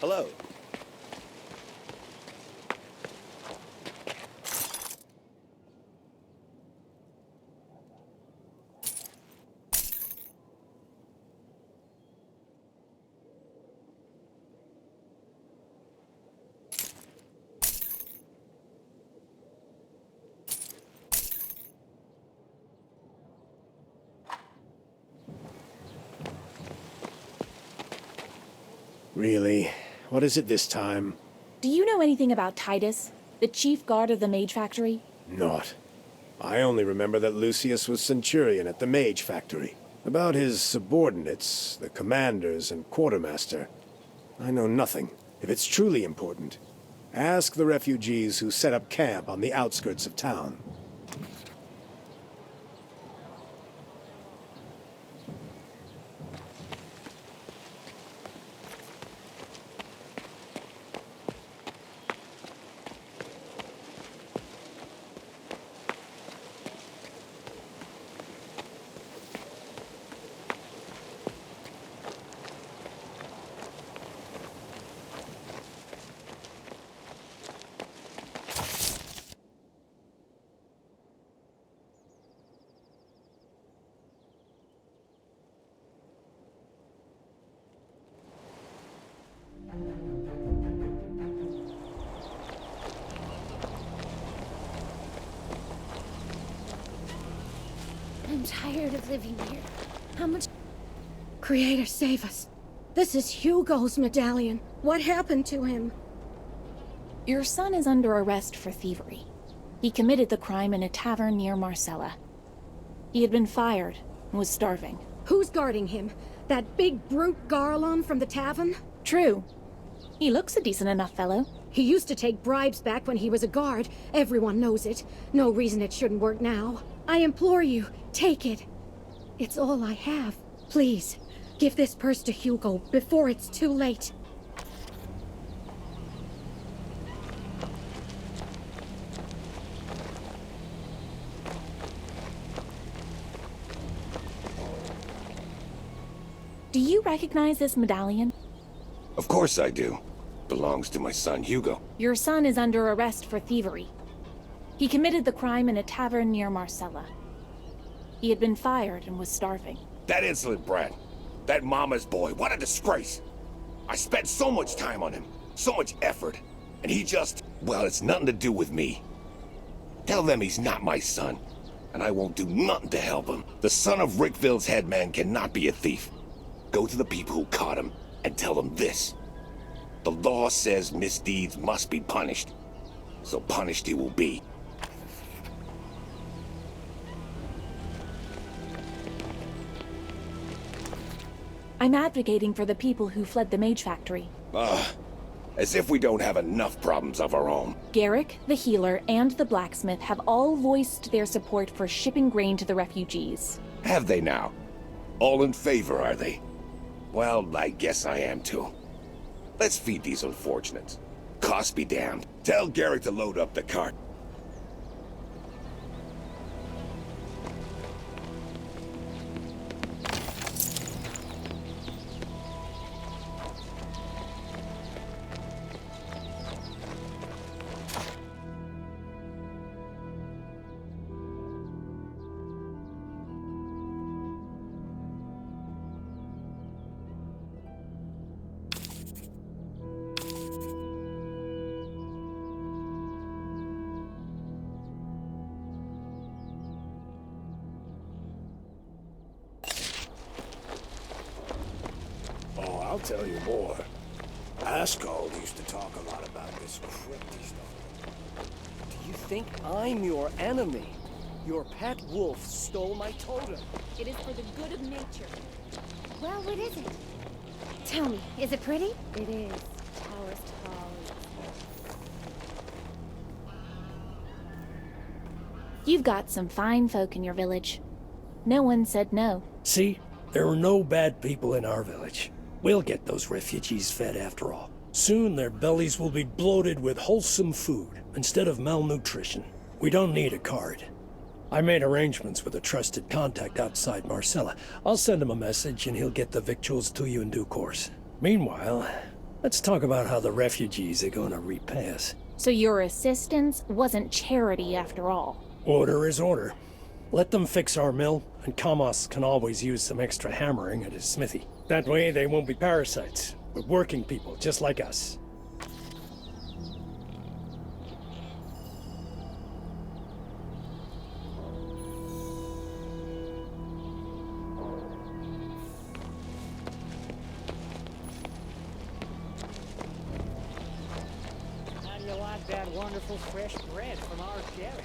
Hello. Really? What is it this time? Do you know anything about Titus, the chief guard of the Mage Factory? Not. I only remember that Lucius was Centurion at the Mage Factory. About his subordinates, the commanders and quartermaster, I know nothing. If it's truly important, ask the refugees who set up camp on the outskirts of town. I'm tired of living here. How much... Creator, save us. This is Hugo's medallion. What happened to him? Your son is under arrest for thievery. He committed the crime in a tavern near Marcella. He had been fired and was starving. Who's guarding him? That big brute Garlon from the tavern? True. He looks a decent enough fellow. He used to take bribes back when he was a guard. Everyone knows it. No reason it shouldn't work now. I implore you, take it. It's all I have. Please, give this purse to Hugo before it's too late. Do you recognize this medallion? Of course I do. Belongs to my son, Hugo. Your son is under arrest for thievery. He committed the crime in a tavern near Marcella. He had been fired and was starving. That insolent brat. That mama's boy. What a disgrace. I spent so much time on him. So much effort. And he just... Well, it's nothing to do with me. Tell them he's not my son. And I won't do nothing to help him. The son of Rickville's headman cannot be a thief. Go to the people who caught him and tell them this. The law says misdeeds must be punished. So punished he will be. I'm advocating for the people who fled the Mage Factory. As if we don't have enough problems of our own. Garrick, the healer, and the blacksmith have all voiced their support for shipping grain to the refugees. Have they now? All in favor, are they? Well, I guess I am too. Let's feed these unfortunates. Cost be damned. Tell Garrick to load up the cart. I'll tell you more. Ascald used to talk a lot about this crypty stuff. Do you think I'm your enemy? Your pet wolf stole my totem. It is for the good of nature. Well, what is it? Tell me, is it pretty? It is. Towers tall. You've got some fine folk in your village. No one said no. See, there are no bad people in our village. We'll get those refugees fed after all. Soon their bellies will be bloated with wholesome food instead of malnutrition. We don't need a card. I made arrangements with a trusted contact outside Marcella. I'll send him a message and he'll get the victuals to you in due course. Meanwhile, Let's talk about how the refugees are gonna repay us. So your assistance wasn't charity after all. Order is order. Let them fix our mill, and Kamos can always use some extra hammering at his smithy. That way they won't be parasites, but working people just like us. How do you like that wonderful fresh bread from our dairy?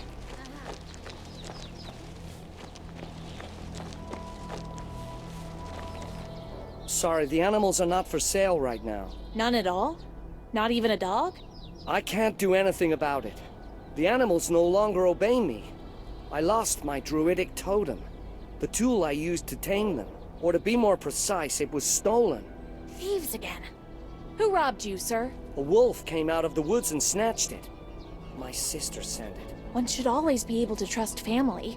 Sorry, the animals are not for sale right now. None at all? Not even a dog? I can't do anything about it. The animals no longer obey me. I lost my druidic totem, the tool I used to tame them. Or to be more precise, it was stolen. Thieves again. Who robbed you, sir? A wolf came out of the woods and snatched it. My sister sent it. One should always be able to trust family.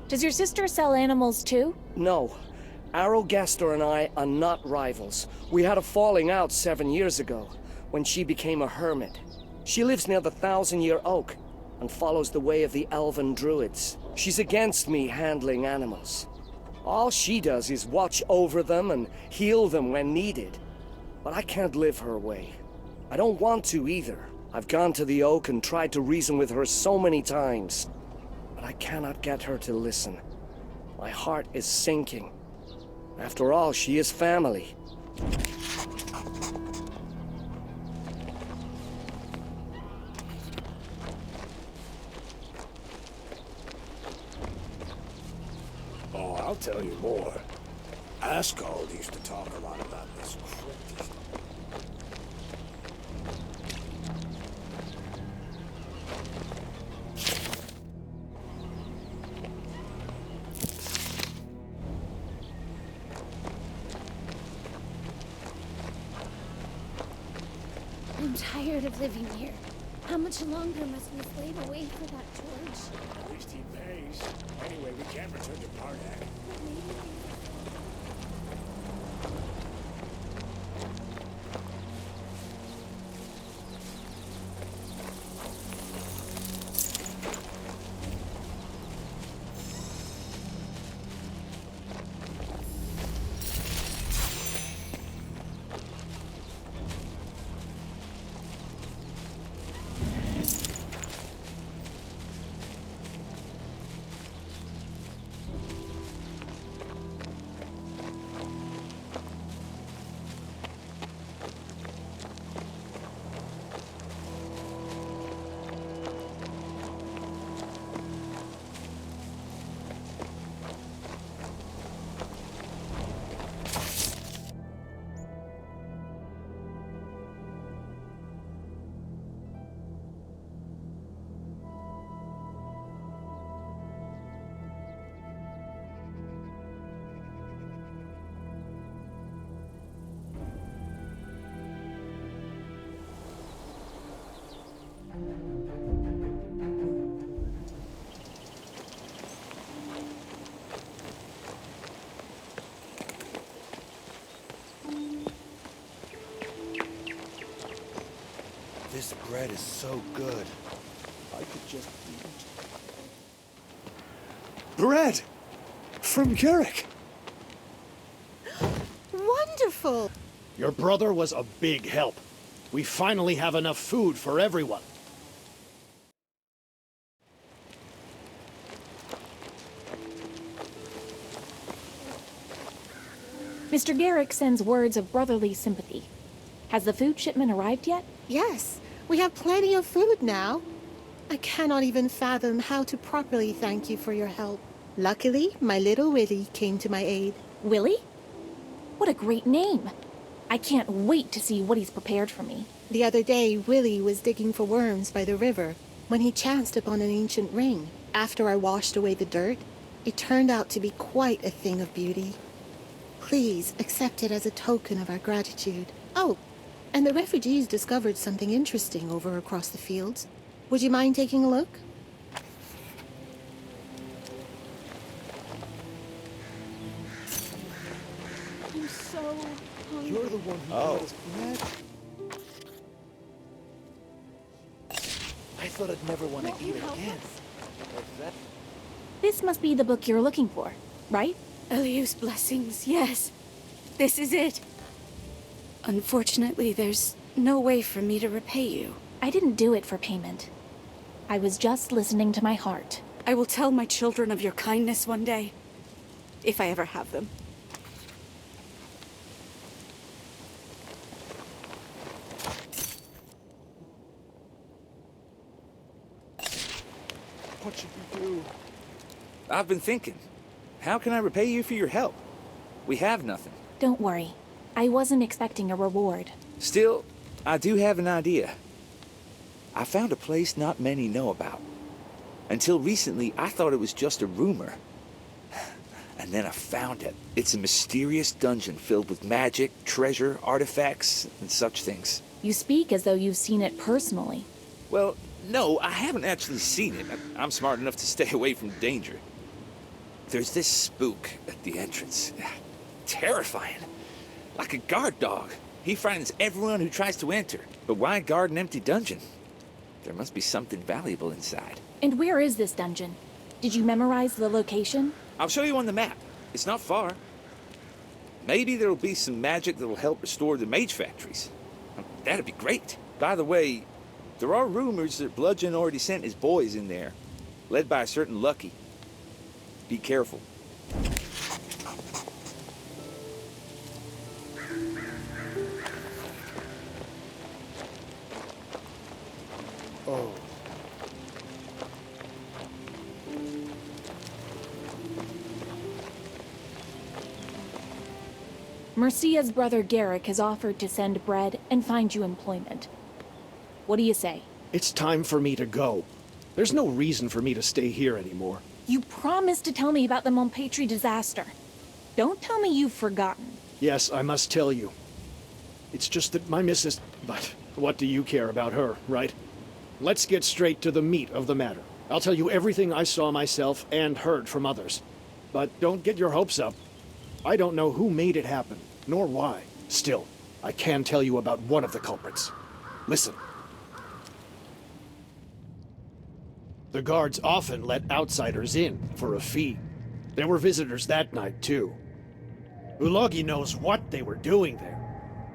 Does your sister sell animals too? No. Arrogaster and I are not rivals. We had a falling out 7 years ago, when she became a hermit. She lives near the Thousand-Year Oak, and follows the way of the Elven Druids. She's against me handling animals. All she does is watch over them and heal them when needed. But I can't live her way. I don't want to either. I've gone to the Oak and tried to reason with her so many times. But I cannot get her to listen. My heart is sinking. After all, she is family. Oh, I'll tell you more. Askold used to talk a lot about this cruelty. I'm tired of living here. How much longer must we slave away for that torch? At least he pays. Anyway, we can't return to Pardak. This bread is so good. I could just eat. Bread! From Garrick! Wonderful! Your brother was a big help. We finally have enough food for everyone. Mr. Garrick sends words of brotherly sympathy. Has the food shipment arrived yet? Yes, we have plenty of food now. I cannot even fathom how to properly thank you for your help. Luckily, my little Willie came to my aid. Willie? What a great name. I can't wait to see what he's prepared for me. The other day, Willie was digging for worms by the river when he chanced upon an ancient ring. After I washed away the dirt, it turned out to be quite a thing of beauty. Please accept it as a token of our gratitude. Oh, and the refugees discovered something interesting over across the fields. Would you mind taking a look? I'm so hungry. You're the one who brought us bread? I thought I'd never want to Won't eat you it help again. us? Like that. This must be the book you're looking for, right? Eliu's blessings, yes. This is it. Unfortunately, there's no way for me to repay you. I didn't do it for payment. I was just listening to my heart. I will tell my children of your kindness one day. If I ever have them. What should we do? I've been thinking. How can I repay you for your help? We have nothing. Don't worry. I wasn't expecting a reward. Still, I do have an idea. I found a place not many know about. Until recently, I thought it was just a rumor. And then I found it. It's a mysterious dungeon filled with magic, treasure, artifacts, and such things. You speak as though you've seen it personally. Well, no, I haven't actually seen it. I'm smart enough to stay away from danger. There's this spook at the entrance. Terrifying. Like a guard dog. He frightens everyone who tries to enter. But why guard an empty dungeon? There must be something valuable inside. And where is this dungeon? Did you memorize the location? I'll show you on the map. It's not far. Maybe there'll be some magic that'll help restore the mage factories. That'd be great. By the way, there are rumors that Bludgeon already sent his boys in there, led by a certain Lucky. Be careful. Oh. Mercia's brother Garrick has offered to send bread and find you employment. What do you say? It's time for me to go. There's no reason for me to stay here anymore. You promised to tell me about the NoCommentary disaster. Don't tell me you've forgotten. Yes, I must tell you. It's just that my missus... But what do you care about her, right? Let's get straight to the meat of the matter. I'll tell you everything I saw myself and heard from others. But don't get your hopes up. I don't know who made it happen, nor why. Still, I can tell you about one of the culprits. Listen. The guards often let outsiders in for a fee. There were visitors that night, too. Ulogi knows what they were doing there,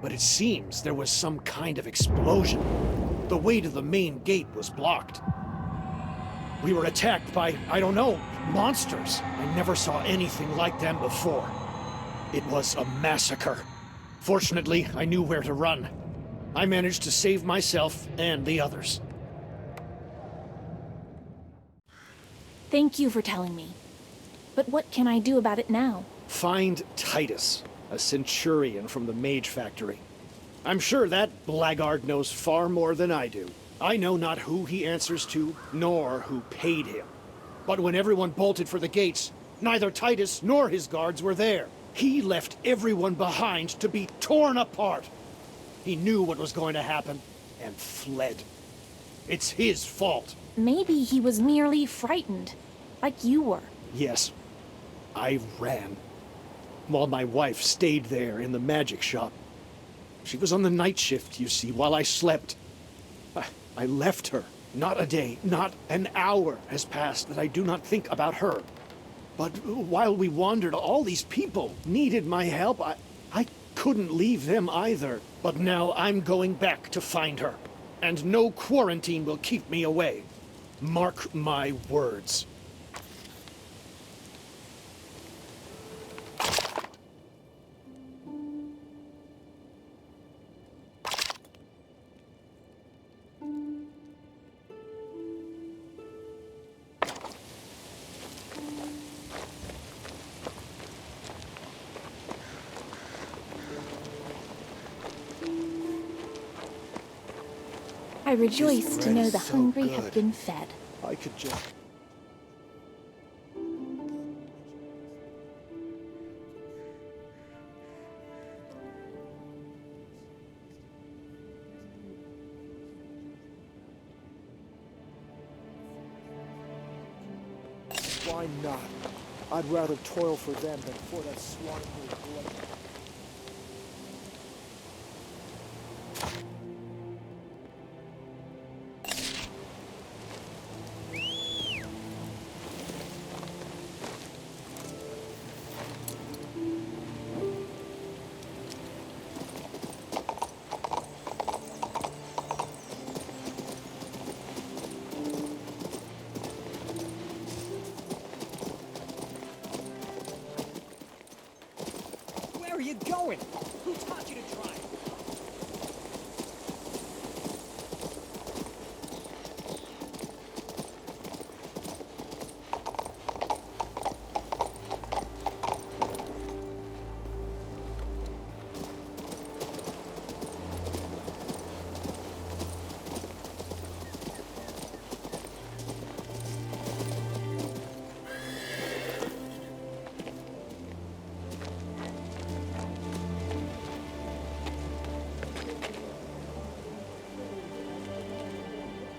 but it seems there was some kind of explosion. The way to the main gate was blocked. We were attacked by, I don't know, monsters. I never saw anything like them before. It was a massacre. Fortunately, I knew where to run. I managed to save myself and the others. Thank you for telling me. But what can I do about it now? Find Titus, a centurion from the mage factory. I'm sure that blackguard knows far more than I do. I know not who he answers to, nor who paid him. But when everyone bolted for the gates, neither Titus nor his guards were there. He left everyone behind to be torn apart. He knew what was going to happen, and fled. It's his fault. Maybe he was merely frightened, like you were. Yes, I ran. While my wife stayed there in the magic shop. She was on the night shift, you see, while I slept. I left her. Not a day, not an hour has passed that I do not think about her. But while we wandered, all these people needed my help. I couldn't leave them either. But now I'm going back to find her. And no quarantine will keep me away. Mark my words. I rejoice to know the hungry have been fed. I could just... Why not? I'd rather toil for them than for that swine-hole blood.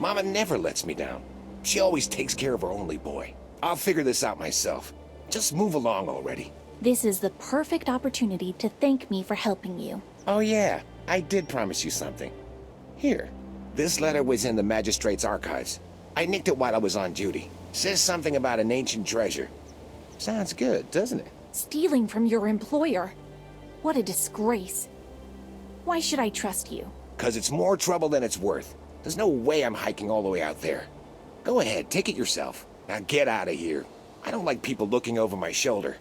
Mama never lets me down. She always takes care of her only boy. I'll figure this out myself. Just move along already. This is the perfect opportunity to thank me for helping you. Oh yeah, I did promise you something. Here, this letter was in the magistrate's archives. I nicked it while I was on duty. Says something about an ancient treasure. Sounds good, doesn't it? Stealing from your employer. What a disgrace. Why should I trust you? 'Cause it's more trouble than it's worth. There's no way I'm hiking all the way out there. Go ahead, take it yourself. Now get out of here. I don't like people looking over my shoulder.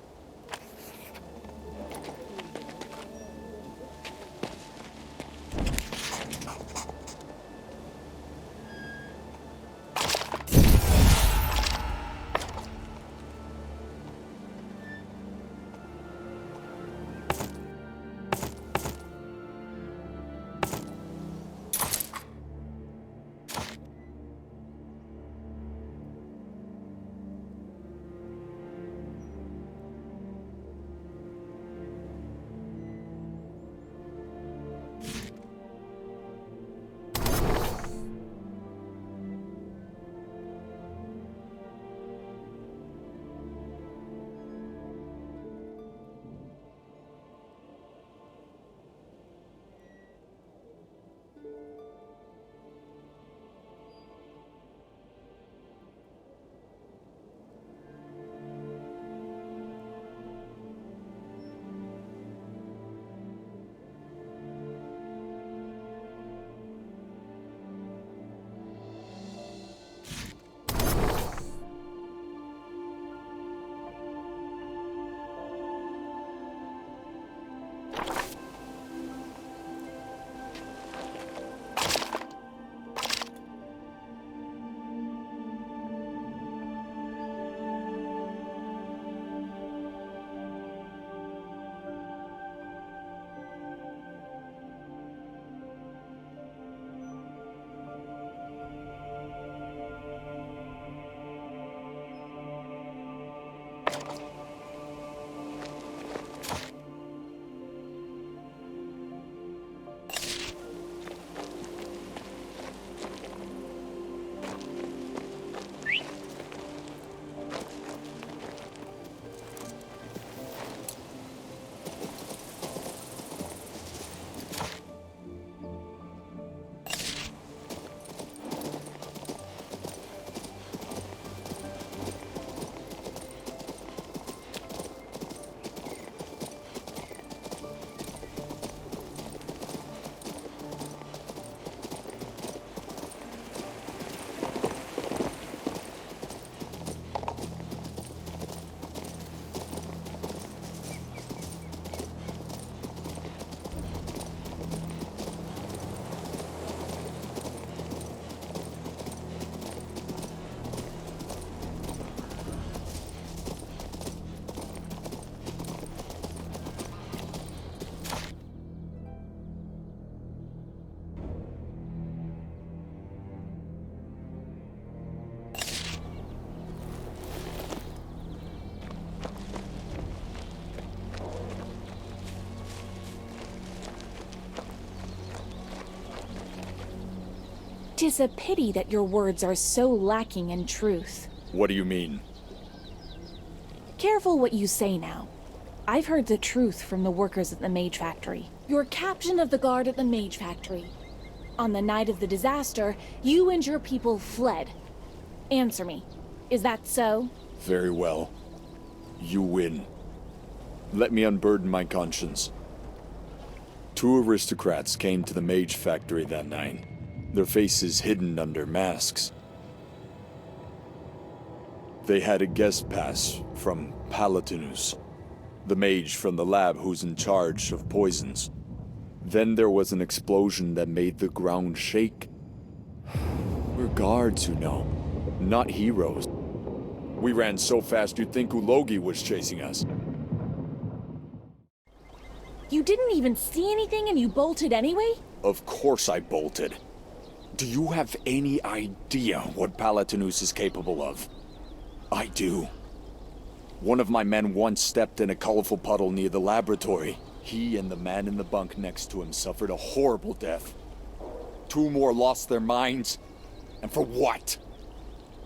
Tis a pity that your words are so lacking in truth. What do you mean? Careful what you say now. I've heard the truth from the workers at the Mage Factory. You're captain of the guard at the Mage Factory. On the night of the disaster, you and your people fled. Answer me. Is that so? Very well. You win. Let me unburden my conscience. 2 aristocrats came to the Mage Factory that night, their faces hidden under masks. They had a guest pass from Palatinus, the mage from the lab who's in charge of poisons. Then there was an explosion that made the ground shake. We're guards, you know, not heroes. We ran so fast you'd think Ulogi was chasing us. You didn't even see anything and you bolted anyway? Of course I bolted. Do you have any idea what Palatinus is capable of? I do. One of my men once stepped in a colorful puddle near the laboratory. He and the man in the bunk next to him suffered a horrible death. 2 more lost their minds. And for what?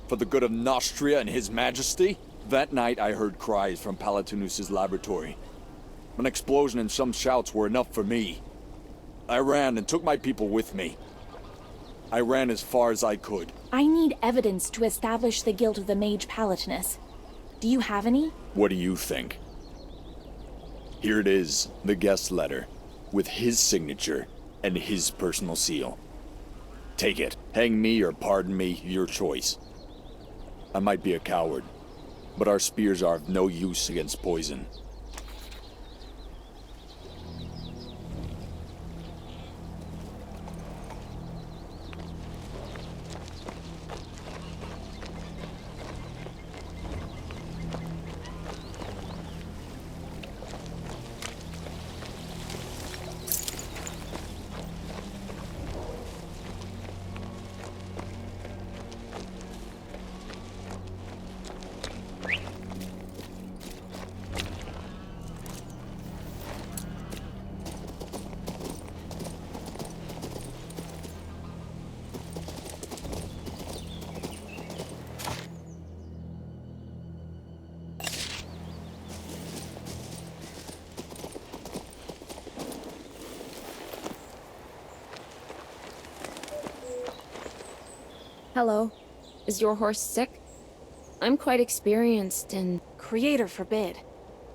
For the good of Nostria and His Majesty? That night I heard cries from Palatinus's laboratory. An explosion and some shouts were enough for me. I ran and took my people with me. I ran as far as I could. I need evidence to establish the guilt of the mage Palatinus. Do you have any? What do you think? Here it is, the guest letter, with his signature and his personal seal. Take it. Hang me or pardon me, your choice. I might be a coward, but our spears are of no use against poison. Hello. Is your horse sick? I'm quite experienced in... Creator forbid.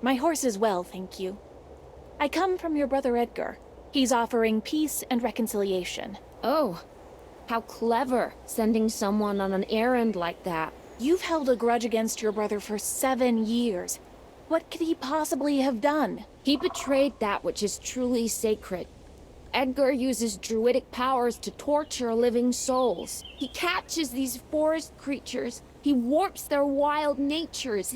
My horse is well, thank you. I come from your brother Edgar. He's offering peace and reconciliation. Oh, how clever, sending someone on an errand like that. You've held a grudge against your brother for 7 years. What could he possibly have done? He betrayed that which is truly sacred. Edgar uses druidic powers to torture living souls. He catches these forest creatures. He warps their wild natures.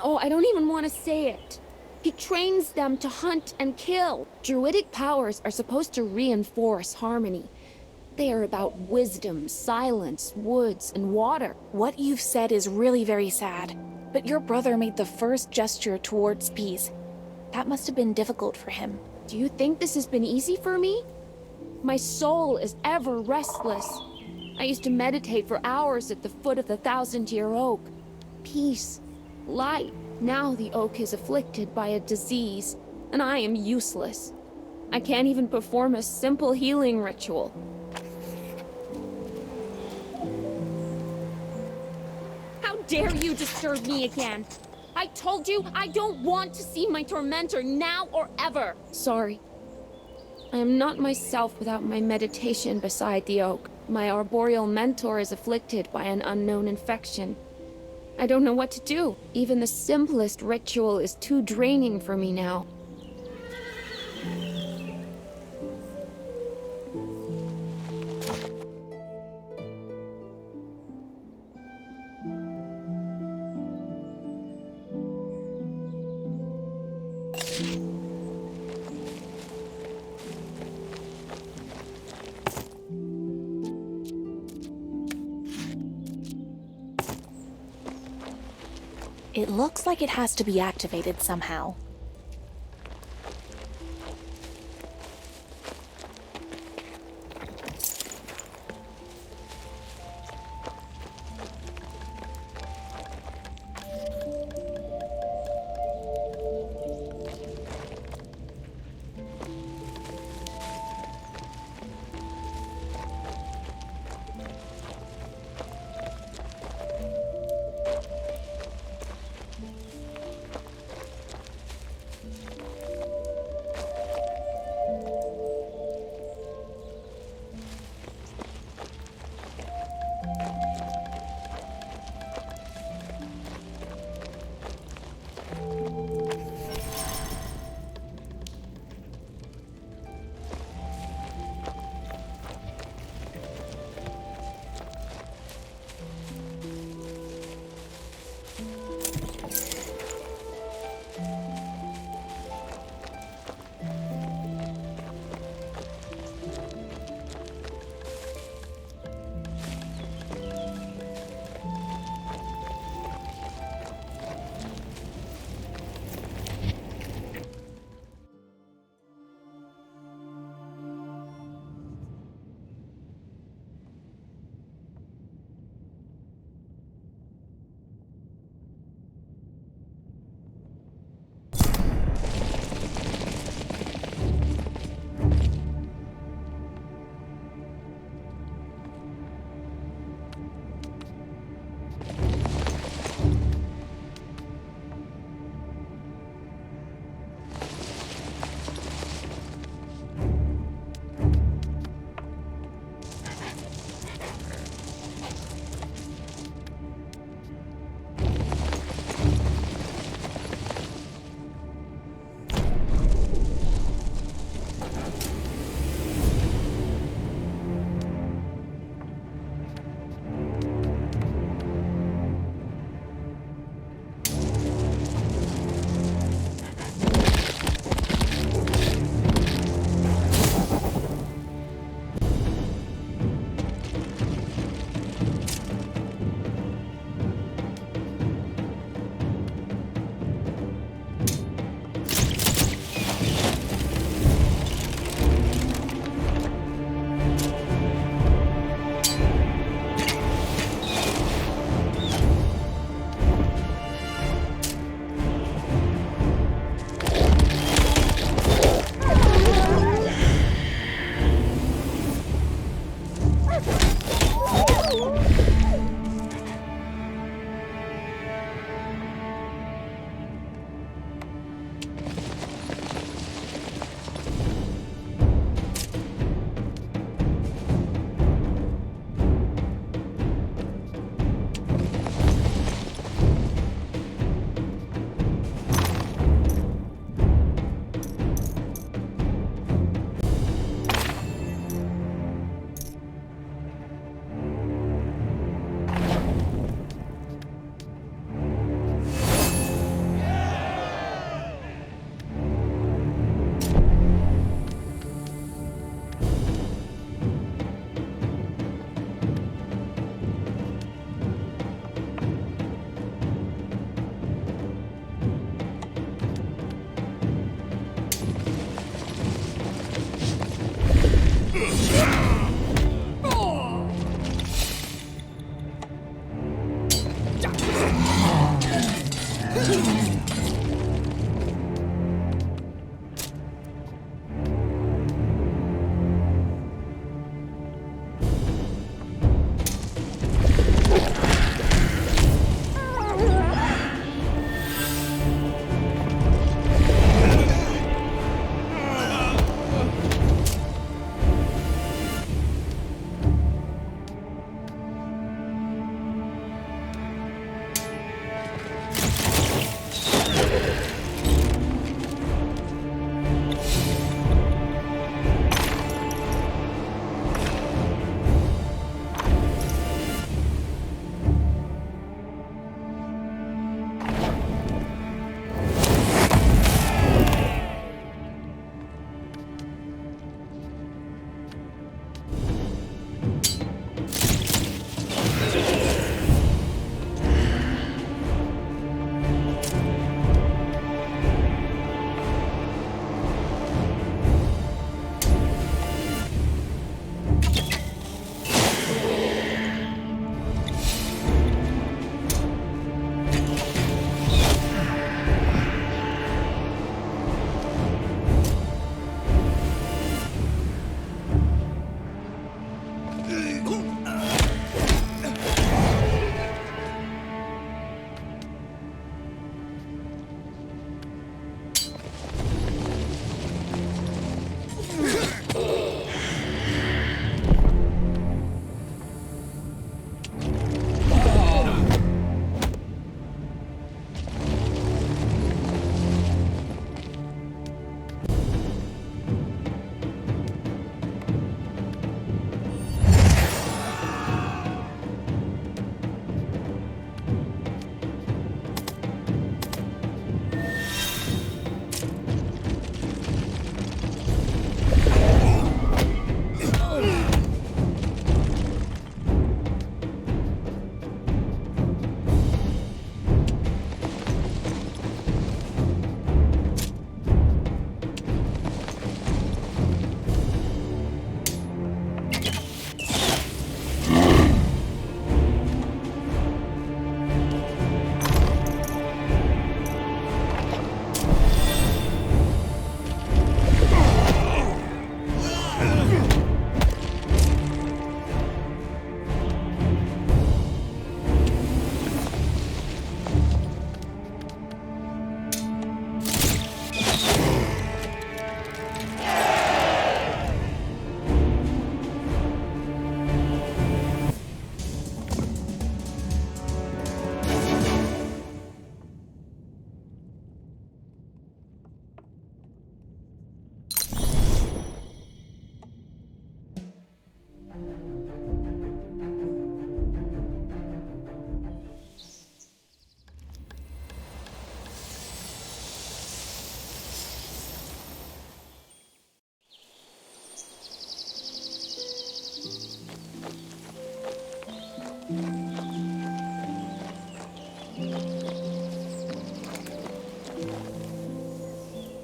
Oh, I don't even want to say it. He trains them to hunt and kill. Druidic powers are supposed to reinforce harmony. They are about wisdom, silence, woods, and water. What you've said is really very sad. But your brother made the first gesture towards peace. That must have been difficult for him. Do you think this has been easy for me? My soul is ever restless. I used to meditate for hours at the foot of the 1,000-year oak. Peace, light. Now the oak is afflicted by a disease, and I am useless. I can't even perform a simple healing ritual. How dare you disturb me again? I told you I don't want to see my tormentor now or ever. Sorry. I am not myself without my meditation beside the oak. My arboreal mentor is afflicted by an unknown infection. I don't know what to do. Even the simplest ritual is too draining for me now. It looks like it has to be activated somehow.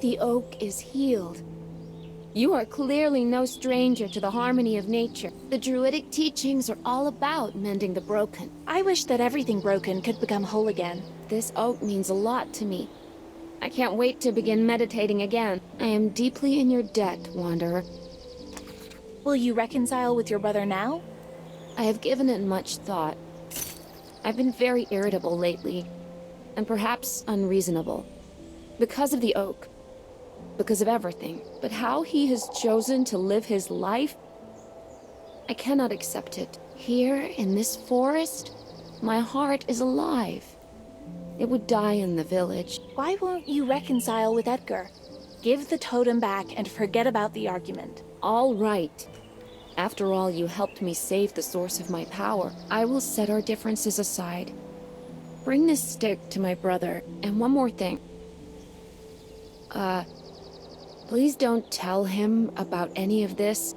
The oak is healed. You are clearly no stranger to the harmony of nature. The Druidic teachings are all about mending the broken. I wish that everything broken could become whole again. This oak means a lot to me. I can't wait to begin meditating again. I am deeply in your debt, Wanderer. Will you reconcile with your brother now? I have given it much thought. I've been very irritable lately, and perhaps unreasonable. Because of the oak. Because of everything. But how he has chosen to live his life, I cannot accept it. Here, in this forest, my heart is alive. It would die in the village. Why won't you reconcile with Edgar? Give the totem back and forget about the argument. All right. After all, you helped me save the source of my power. I will set our differences aside. Bring this stick to my brother, and one more thing. Please don't tell him about any of this.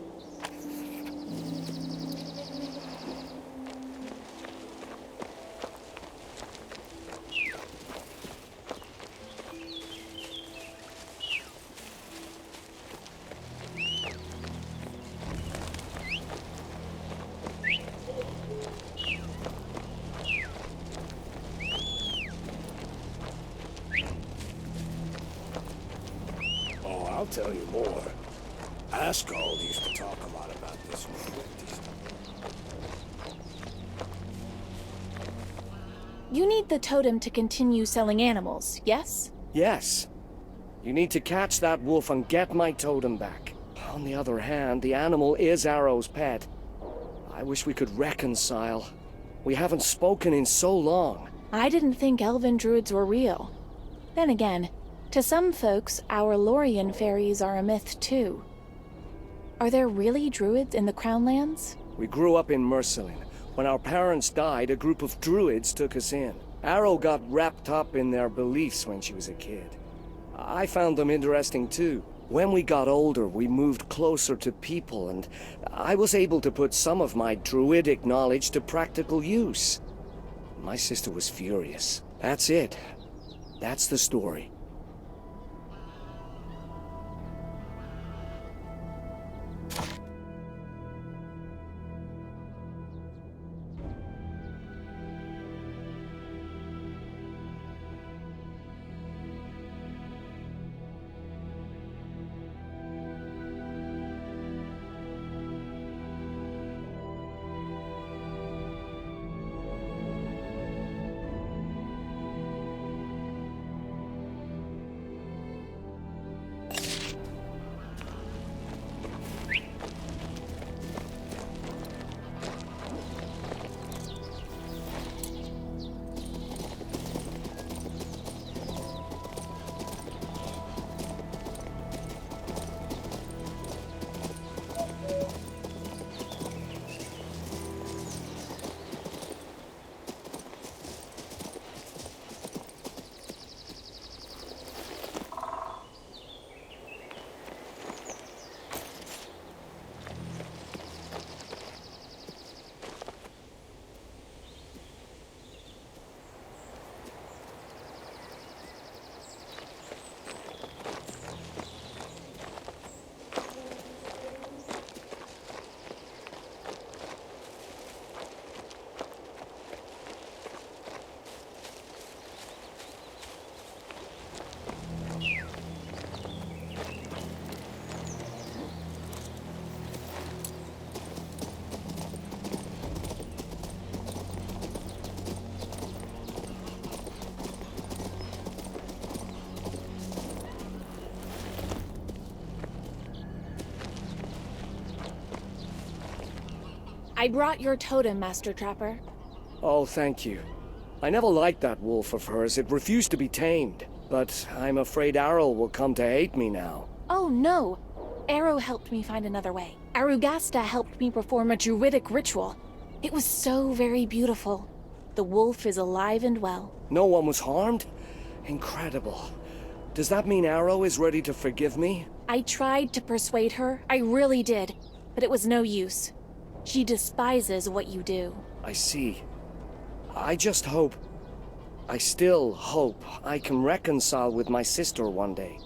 Oh, I'll tell you more. Ascald used to talk a lot about this cruelty stuff. You need the totem to continue selling animals, yes? Yes. You need to catch that wolf and get my totem back. On the other hand, the animal is Arrow's pet. I wish we could reconcile. We haven't spoken in so long. I didn't think elven druids were real. Then again, to some folks, our Lorien fairies are a myth too. Are there really druids in the Crownlands? We grew up in Mercelin. When our parents died, a group of druids took us in. Arrow got wrapped up in their beliefs when she was a kid. I found them interesting too. When we got older, we moved closer to people, and I was able to put some of my druidic knowledge to practical use. My sister was furious. That's it. That's the story. I brought your totem, Master Trapper. Oh, thank you. I never liked that wolf of hers. It refused to be tamed. But I'm afraid Arrow will come to hate me now. Oh, no. Arrow helped me find another way. Arugasta helped me perform a druidic ritual. It was so very beautiful. The wolf is alive and well. No one was harmed? Incredible. Does that mean Arrow is ready to forgive me? I tried to persuade her, I really did, but it was no use. She despises what you do. I see. I still hope I can reconcile with my sister one day.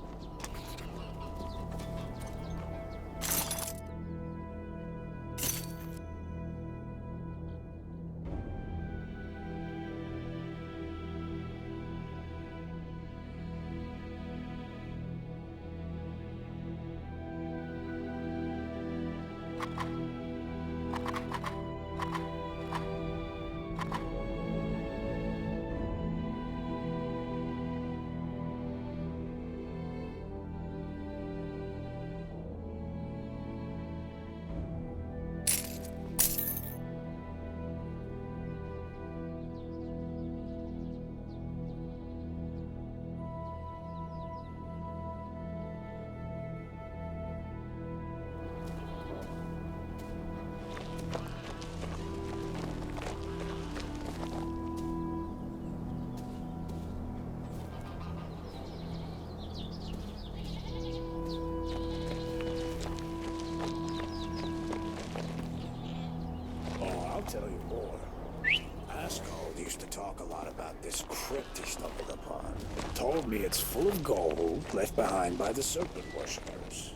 I'll tell you more. Ascald used to talk a lot about this crypt he stumbled upon. Told me it's full of gold left behind by the serpent worshippers.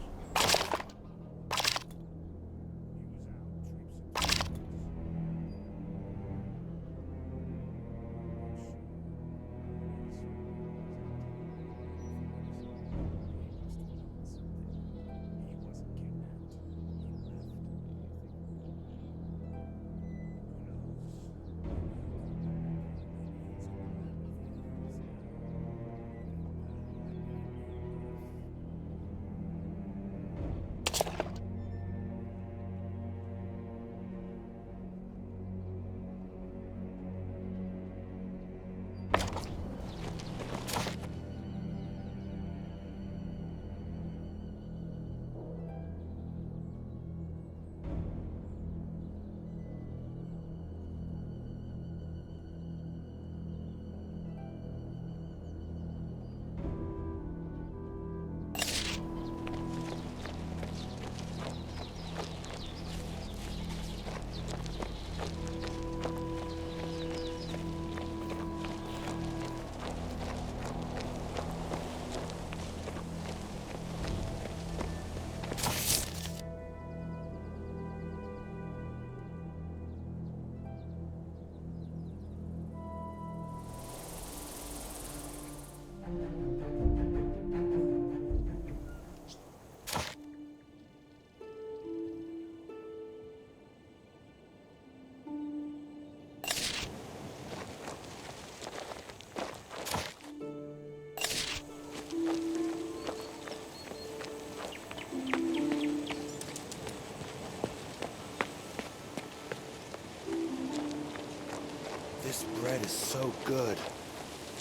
This bread is so good.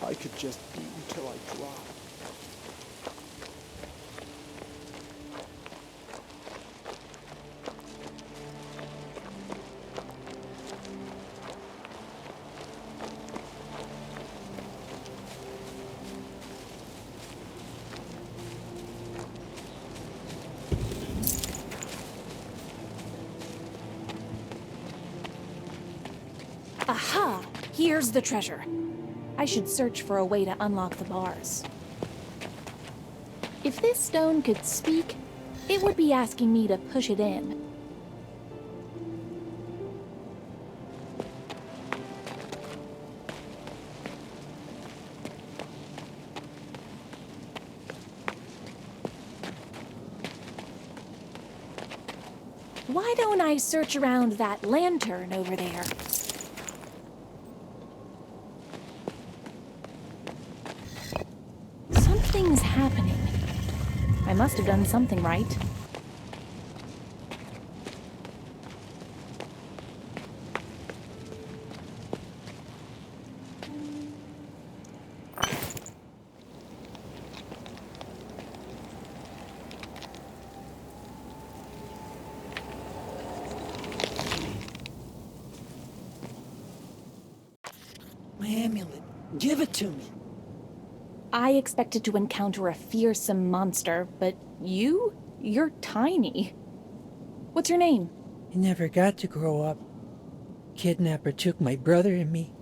I could just eat until I drop. Aha! Here's the treasure. I should search for a way to unlock the bars. If this stone could speak, it would be asking me to push it in. Why don't I search around that lantern over there? Something's happening. I must have done something right. My amulet. Give it to me. I expected to encounter a fearsome monster, but you're tiny. What's your name? I never got to grow up. Kidnapper took my brother and me,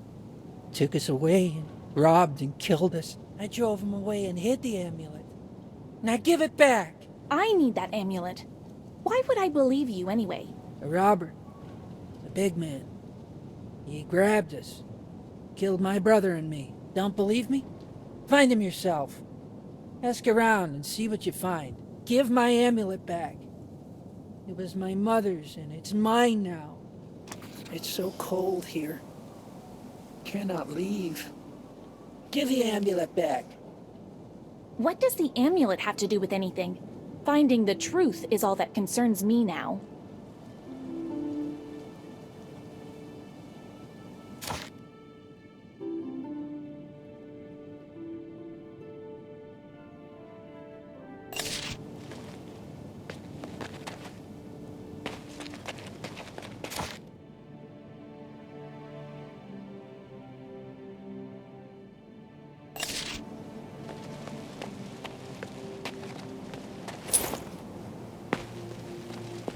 took us away and robbed and killed us. I drove him away and hid the amulet. Now give it back! I need that amulet. Why would I believe you anyway? A robber. A big man. He grabbed us. Killed my brother and me. Don't believe me? Find him yourself. Ask around and see what you find. Give my amulet back. It was my mother's and it's mine now. It's so cold here. Cannot leave. Give the amulet back. What does the amulet have to do with anything? Finding the truth is all that concerns me now.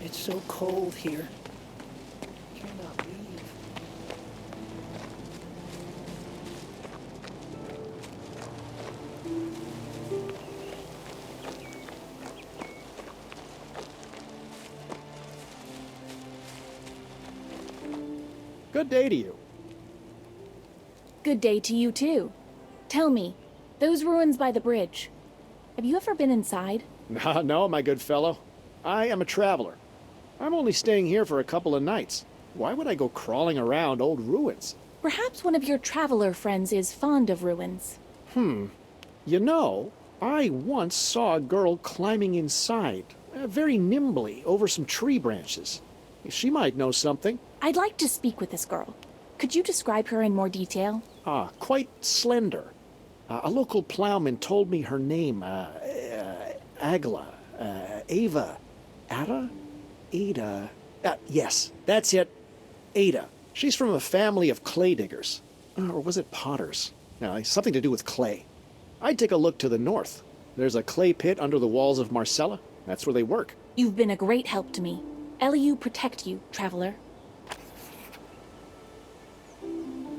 It's so cold here. Cannot leave. Good day to you. Good day to you, too. Tell me, those ruins by the bridge, have you ever been inside? No, my good fellow. I am a traveler. I'm only staying here for a couple of nights. Why would I go crawling around old ruins? Perhaps one of your traveler friends is fond of ruins. You know, I once saw a girl climbing inside, very nimbly, over some tree branches. She might know something. I'd like to speak with this girl. Could you describe her in more detail? Quite slender. A local plowman told me her name, Agla, Ava, Ada? Yes, that's it. Ada. She's from a family of clay diggers. Or was it potters? Something to do with clay. I'd take a look to the north. There's a clay pit under the walls of Marcella. That's where they work. You've been a great help to me. Eliu protect you, traveler.